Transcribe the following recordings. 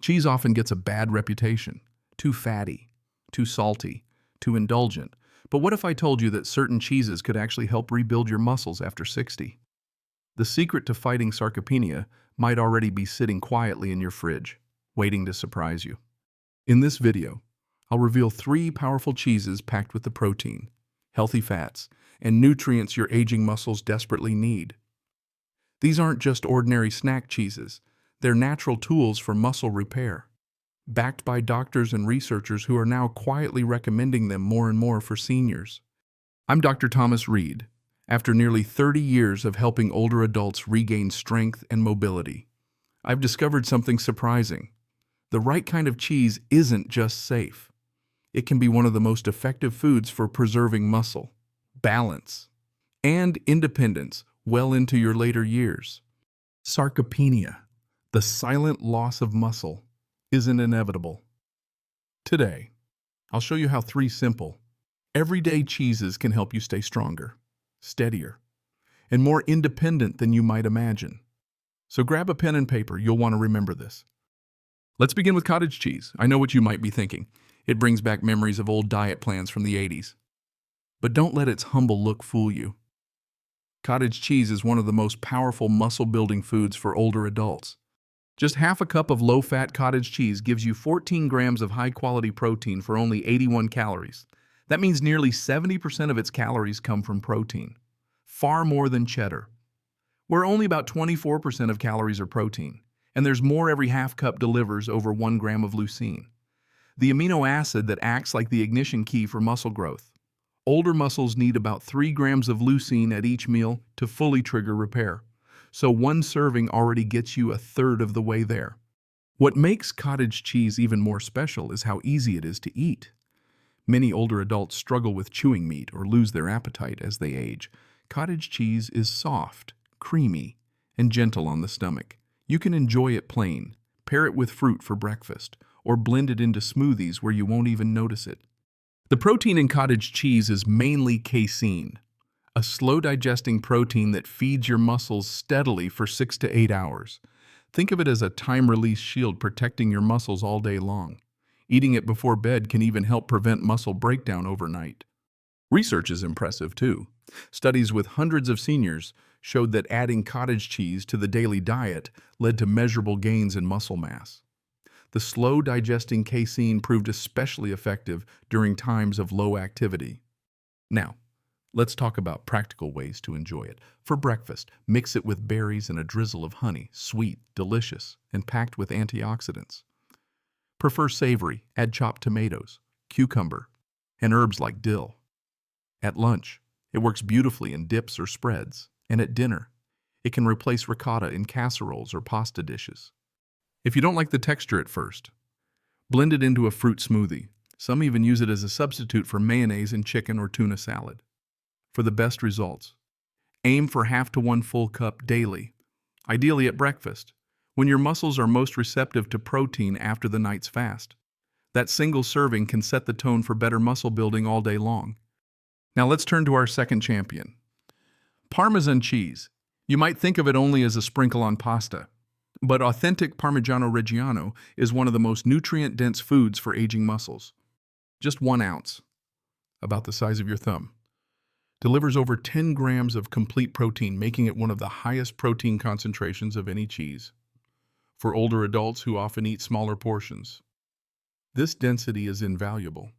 Cheese often gets a bad reputation. Too fatty, too salty, too indulgent. But what if I told you that certain cheeses could actually help rebuild your muscles after 60? The secret to fighting sarcopenia might already be sitting quietly in your fridge, waiting to surprise you. In this video, I'll reveal 3 powerful cheeses packed with the protein, healthy fats, and nutrients your aging muscles desperately need. These aren't just ordinary snack cheeses. They're natural tools for muscle repair, backed by doctors and researchers who are now quietly recommending them more and more for seniors. I'm Dr. Thomas Reed. After nearly 30 years of helping older adults regain strength and mobility, I've discovered something surprising. The right kind of cheese isn't just safe. It can be one of the most effective foods for preserving muscle, balance, and independence well into your later years. Sarcopenia, the silent loss of muscle, isn't inevitable. Today, I'll show you how 3 simple, everyday cheeses can help you stay stronger, steadier, and more independent than you might imagine. So grab a pen and paper, you'll want to remember this. Let's begin with cottage cheese. I know what you might be thinking. It brings back memories of old diet plans from the 80s. But don't let its humble look fool you. Cottage cheese is one of the most powerful muscle-building foods for older adults. Just half a cup of low-fat cottage cheese gives you 14 grams of high-quality protein for only 81 calories. That means nearly 70% of its calories come from protein, far more than cheddar, where only about 24% of calories are protein, and there's more every half cup delivers over 1 gram of leucine, the amino acid that acts like the ignition key for muscle growth. Older muscles need about 3 grams of leucine at each meal to fully trigger repair, so 1 serving already gets you a third of the way there. What makes cottage cheese even more special is how easy it is to eat. Many older adults struggle with chewing meat or lose their appetite as they age. Cottage cheese is soft, creamy, and gentle on the stomach. You can enjoy it plain, pair it with fruit for breakfast, or blend it into smoothies where you won't even notice it. The protein in cottage cheese is mainly casein, a slow-digesting protein that feeds your muscles steadily for 6 to 8 hours. Think of it as a time-release shield protecting your muscles all day long. Eating it before bed can even help prevent muscle breakdown overnight. Research is impressive, too. Studies with hundreds of seniors showed that adding cottage cheese to the daily diet led to measurable gains in muscle mass. The slow-digesting casein proved especially effective during times of low activity. Now, let's talk about practical ways to enjoy it. For breakfast, mix it with berries and a drizzle of honey, sweet, delicious, and packed with antioxidants. Prefer savory, add chopped tomatoes, cucumber, and herbs like dill. At lunch, it works beautifully in dips or spreads, and at dinner, it can replace ricotta in casseroles or pasta dishes. If you don't like the texture at first, blend it into a fruit smoothie. Some even use it as a substitute for mayonnaise in chicken or tuna salad. For the best results, aim for half to 1 full cup daily, ideally at breakfast, when your muscles are most receptive to protein after the night's fast. That single serving can set the tone for better muscle building all day long. Now let's turn to our second champion. Parmesan cheese. You might think of it only as a sprinkle on pasta, but authentic Parmigiano Reggiano is one of the most nutrient-dense foods for aging muscles. Just 1 ounce, about the size of your thumb, delivers over 10 grams of complete protein, making it one of the highest protein concentrations of any cheese. For older adults who often eat smaller portions, this density is invaluable.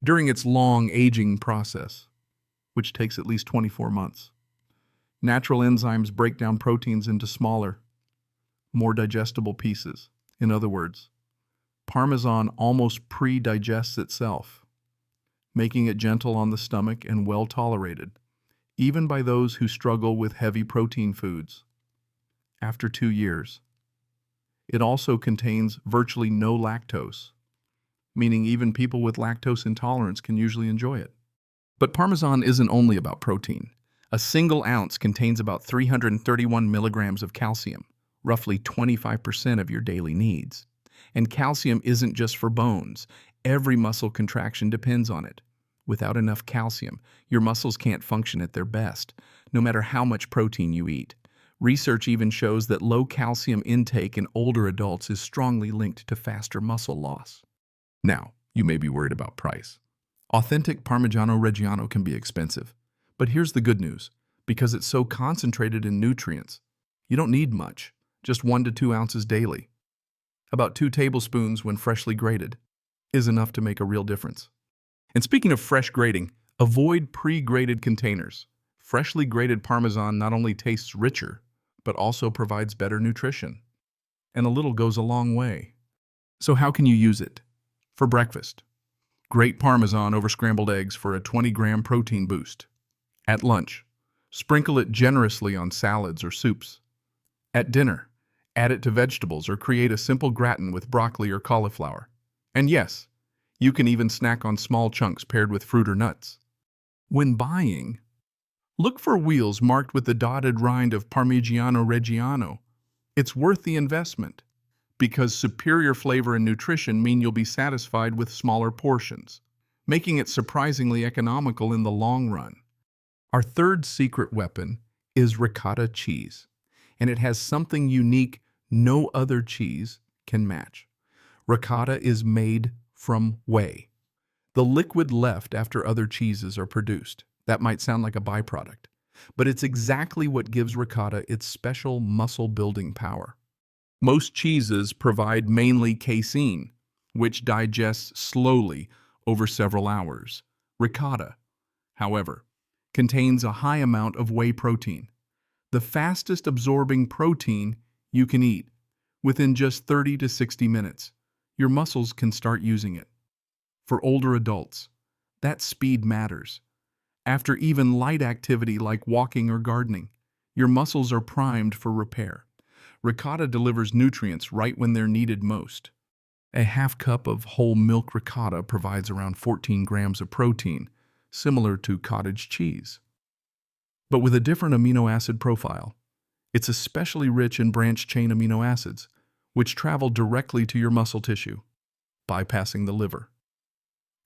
During its long aging process, which takes at least 24 months, natural enzymes break down proteins into smaller, more digestible pieces. In other words, Parmesan almost pre-digests itself, making it gentle on the stomach and well tolerated, even by those who struggle with heavy protein foods. After 2 years, it also contains virtually no lactose, meaning even people with lactose intolerance can usually enjoy it. But Parmesan isn't only about protein. A single ounce contains about 331 milligrams of calcium, roughly 25% of your daily needs. And calcium isn't just for bones. Every muscle contraction depends on it. Without enough calcium, your muscles can't function at their best, no matter how much protein you eat. Research even shows that low calcium intake in older adults is strongly linked to faster muscle loss. Now, you may be worried about price. Authentic Parmigiano Reggiano can be expensive. But here's the good news. Because it's so concentrated in nutrients, you don't need much, just 1 to 2 ounces daily. About 2 tablespoons when freshly grated is enough to make a real difference. And speaking of fresh grating, avoid pre-grated containers. Freshly grated Parmesan not only tastes richer, but also provides better nutrition. And a little goes a long way. So how can you use it? For breakfast, grate Parmesan over scrambled eggs for a 20-gram protein boost. At lunch, sprinkle it generously on salads or soups. At dinner, add it to vegetables or create a simple gratin with broccoli or cauliflower. And yes, you can even snack on small chunks paired with fruit or nuts. When buying, look for wheels marked with the dotted rind of Parmigiano Reggiano. It's worth the investment, because superior flavor and nutrition mean you'll be satisfied with smaller portions, making it surprisingly economical in the long run. Our third secret weapon is ricotta cheese, and it has something unique no other cheese can match. Ricotta is made from whey, the liquid left after other cheeses are produced. That might sound like a byproduct, but it's exactly what gives ricotta its special muscle-building power. Most cheeses provide mainly casein, which digests slowly over several hours. Ricotta, however, contains a high amount of whey protein, the fastest absorbing protein you can eat. Within just 30 to 60 minutes, your muscles can start using it. For older adults, that speed matters. After even light activity like walking or gardening, your muscles are primed for repair. Ricotta delivers nutrients right when they're needed most. A half cup of whole milk ricotta provides around 14 grams of protein, similar to cottage cheese. But with a different amino acid profile. It's especially rich in branched-chain amino acids, which travel directly to your muscle tissue, bypassing the liver,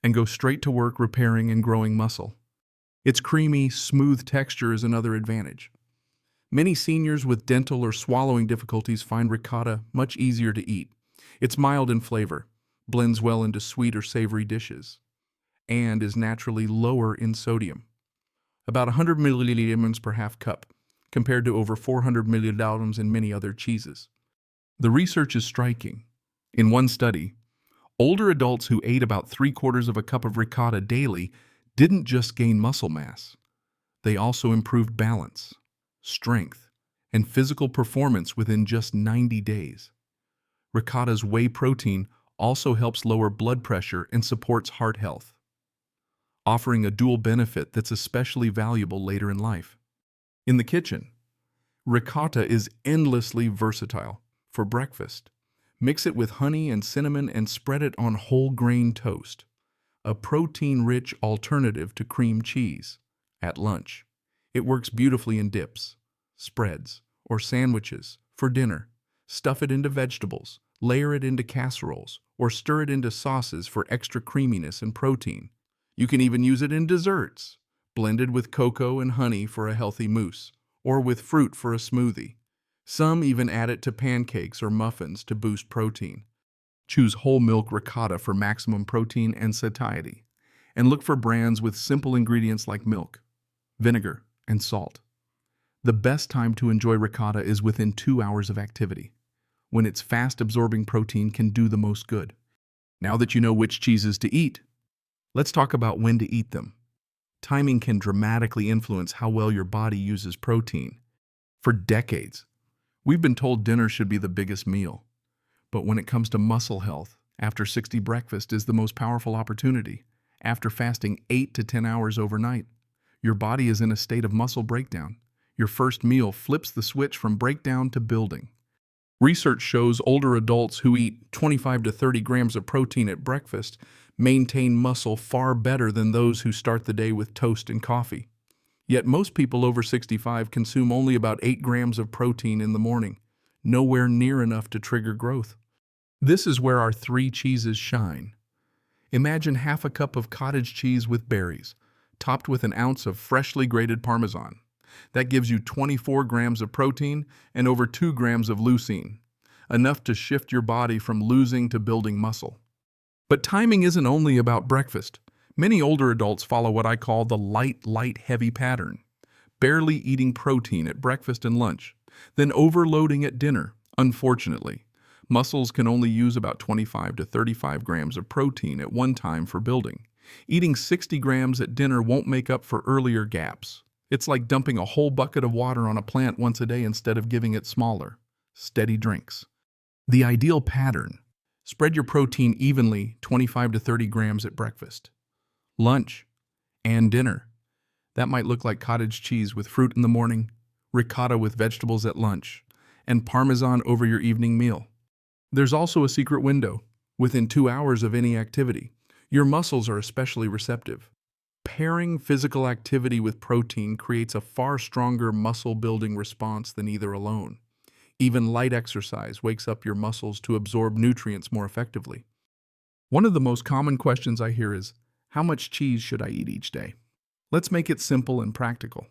and go straight to work repairing and growing muscle. Its creamy, smooth texture is another advantage. Many seniors with dental or swallowing difficulties find ricotta much easier to eat. It's mild in flavor, blends well into sweet or savory dishes, and is naturally lower in sodium. About 100 milliliters per half cup, compared to over 400 milliliters in many other cheeses. The research is striking. In one study, older adults who ate about 3/4 of a cup of ricotta daily didn't just gain muscle mass. They also improved balance, strength, and physical performance within just 90 days. Ricotta's whey protein also helps lower blood pressure and supports heart health, offering a dual benefit that's especially valuable later in life. In the kitchen, ricotta is endlessly versatile. For breakfast, mix it with honey and cinnamon and spread it on whole grain toast, a protein-rich alternative to cream cheese. At lunch, it works beautifully in dips, spreads, or sandwiches. For dinner, stuff it into vegetables, layer it into casseroles, or stir it into sauces for extra creaminess and protein. You can even use it in desserts, blended with cocoa and honey for a healthy mousse, or with fruit for a smoothie. Some even add it to pancakes or muffins to boost protein. Choose whole milk ricotta for maximum protein and satiety, and look for brands with simple ingredients like milk, vinegar, and salt. The best time to enjoy ricotta is within 2 hours of activity, when its fast-absorbing protein can do the most good. Now that you know which cheeses to eat, let's talk about when to eat them. Timing can dramatically influence how well your body uses protein. For decades, we've been told dinner should be the biggest meal. But when it comes to muscle health, after 60 breakfast is the most powerful opportunity. After fasting 8 to 10 hours overnight, your body is in a state of muscle breakdown. Your first meal flips the switch from breakdown to building. Research shows older adults who eat 25 to 30 grams of protein at breakfast maintain muscle far better than those who start the day with toast and coffee. Yet most people over 65 consume only about 8 grams of protein in the morning, nowhere near enough to trigger growth. This is where our 3 cheeses shine. Imagine half a cup of cottage cheese with berries, topped with an ounce of freshly grated Parmesan. That gives you 24 grams of protein and over 2 grams of leucine, enough to shift your body from losing to building muscle. But timing isn't only about breakfast. Many older adults follow what I call the light, heavy pattern, barely eating protein at breakfast and lunch, then overloading at dinner. Unfortunately, muscles can only use about 25 to 35 grams of protein at one time for building. Eating 60 grams at dinner won't make up for earlier gaps. It's like dumping a whole bucket of water on a plant once a day instead of giving it smaller, steady drinks. The ideal pattern: spread your protein evenly, 25 to 30 grams at breakfast, lunch, and dinner. That might look like cottage cheese with fruit in the morning, ricotta with vegetables at lunch, and Parmesan over your evening meal. There's also a secret window. Within 2 hours of any activity, your muscles are especially receptive. Pairing physical activity with protein creates a far stronger muscle-building response than either alone. Even light exercise wakes up your muscles to absorb nutrients more effectively. One of the most common questions I hear is, how much cheese should I eat each day? Let's make it simple and practical.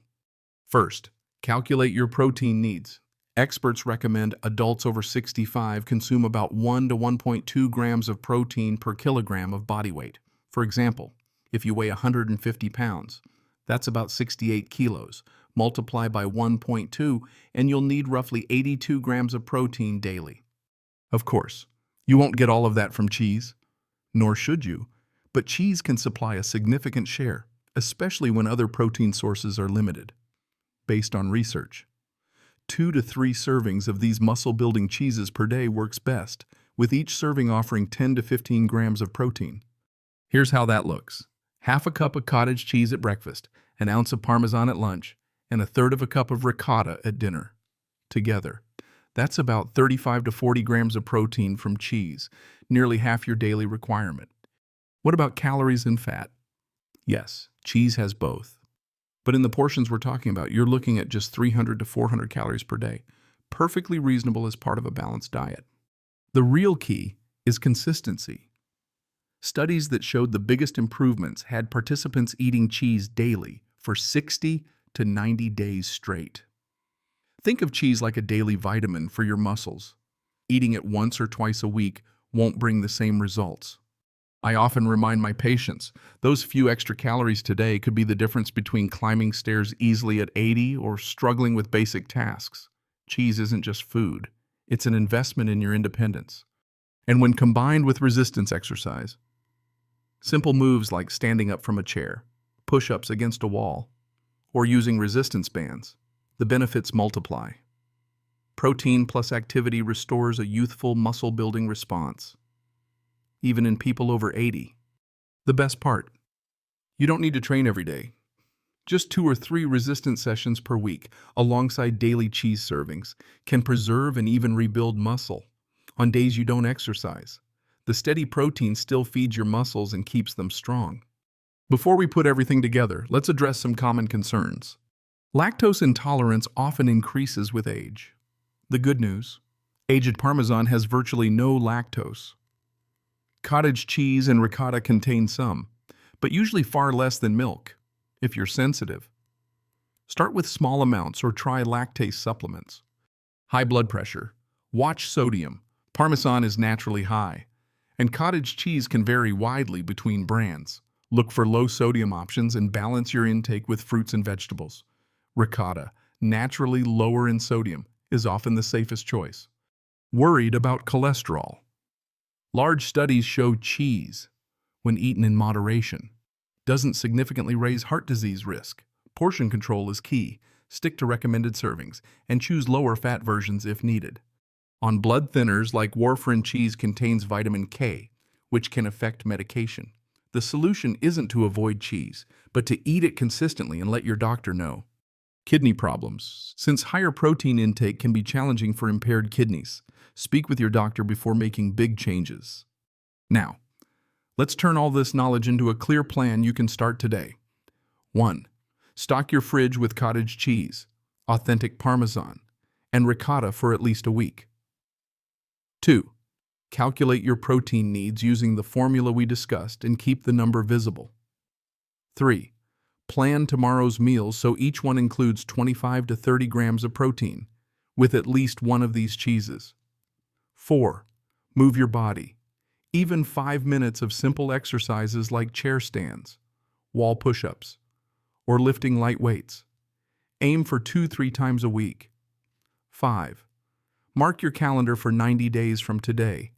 First, calculate your protein needs. Experts recommend adults over 65 consume about 1 to 1.2 grams of protein per kilogram of body weight. For example, if you weigh 150 pounds, that's about 68 kilos. Multiply by 1.2 and you'll need roughly 82 grams of protein daily. Of course, you won't get all of that from cheese, nor should you, but cheese can supply a significant share, especially when other protein sources are limited. Based on research, 2 to 3 servings of these muscle-building cheeses per day works best, with each serving offering 10 to 15 grams of protein. Here's how that looks. Half a cup of cottage cheese at breakfast, an ounce of Parmesan at lunch, and a third of a cup of ricotta at dinner. Together, that's about 35 to 40 grams of protein from cheese, nearly half your daily requirement. What about calories and fat? Yes, cheese has both. But in the portions we're talking about, you're looking at just 300 to 400 calories per day, perfectly reasonable as part of a balanced diet. The real key is consistency. Studies that showed the biggest improvements had participants eating cheese daily for 60 to 90 days straight. Think of cheese like a daily vitamin for your muscles. Eating it once or twice a week won't bring the same results. I often remind my patients, those few extra calories today could be the difference between climbing stairs easily at 80 or struggling with basic tasks. Cheese isn't just food, it's an investment in your independence. And when combined with resistance exercise, simple moves like standing up from a chair, push-ups against a wall, or using resistance bands, the benefits multiply. Protein plus activity restores a youthful muscle-building response, even in people over 80. The best part: you don't need to train every day. Just 2 or 3 resistance sessions per week, alongside daily cheese servings, can preserve and even rebuild muscle. On days you don't exercise, the steady protein still feeds your muscles and keeps them strong. Before we put everything together, let's address some common concerns. Lactose intolerance often increases with age. The good news: aged Parmesan has virtually no lactose. Cottage cheese and ricotta contain some, but usually far less than milk. If you're sensitive, start with small amounts or try lactase supplements. High blood pressure: watch sodium. Parmesan is naturally high, and cottage cheese can vary widely between brands. Look for low sodium options and balance your intake with fruits and vegetables. Ricotta, naturally lower in sodium, is often the safest choice. Worried about cholesterol? Large studies show cheese, when eaten in moderation, doesn't significantly raise heart disease risk. Portion control is key. Stick to recommended servings and choose lower fat versions if needed. On blood thinners like warfarin, cheese contains vitamin K, which can affect medication. The solution isn't to avoid cheese, but to eat it consistently and let your doctor know. Kidney problems: since higher protein intake can be challenging for impaired kidneys, speak with your doctor before making big changes. Now, let's turn all this knowledge into a clear plan you can start today. 1. Stock your fridge with cottage cheese, authentic Parmesan, and ricotta for at least a week. 2. Calculate your protein needs using the formula we discussed and keep the number visible. 3. Plan tomorrow's meals so each one includes 25 to 30 grams of protein, with at least one of these cheeses. 4. Move your body. Even 5 minutes of simple exercises like chair stands, wall push-ups, or lifting light weights. Aim for 2-3 times a week. 5. Mark your calendar for 90 days from today.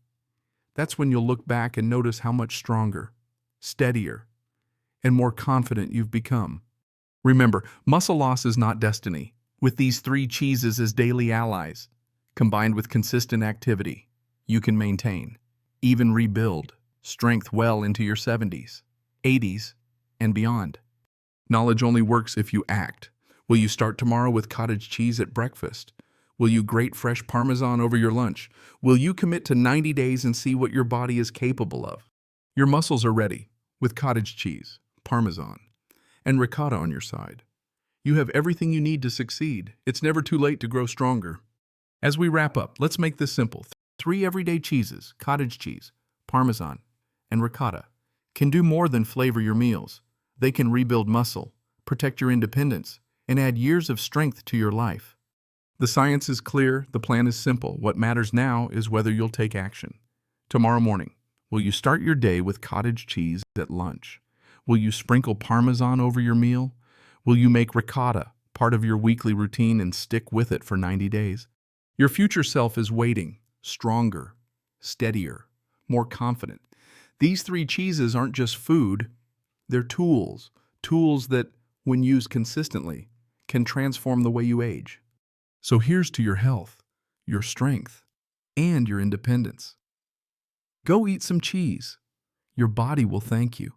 That's when you'll look back and notice how much stronger, steadier, and more confident you've become. Remember, muscle loss is not destiny. With these 3 cheeses as daily allies, combined with consistent activity, you can maintain, even rebuild, strength well into your 70s, 80s, and beyond. Knowledge only works if you act. Will you start tomorrow with cottage cheese at breakfast? Will you grate fresh Parmesan over your lunch? Will you commit to 90 days and see what your body is capable of? Your muscles are ready with cottage cheese, Parmesan, and ricotta on your side. You have everything you need to succeed. It's never too late to grow stronger. As we wrap up, let's make this simple. 3 everyday cheeses, cottage cheese, Parmesan, and ricotta, can do more than flavor your meals. They can rebuild muscle, protect your independence, and add years of strength to your life. The science is clear, the plan is simple. What matters now is whether you'll take action. Tomorrow morning, will you start your day with cottage cheese at lunch? Will you sprinkle Parmesan over your meal? Will you make ricotta part of your weekly routine and stick with it for 90 days? Your future self is waiting, stronger, steadier, more confident. These 3 cheeses aren't just food, they're tools that, when used consistently, can transform the way you age. So here's to your health, your strength, and your independence. Go eat some cheese. Your body will thank you.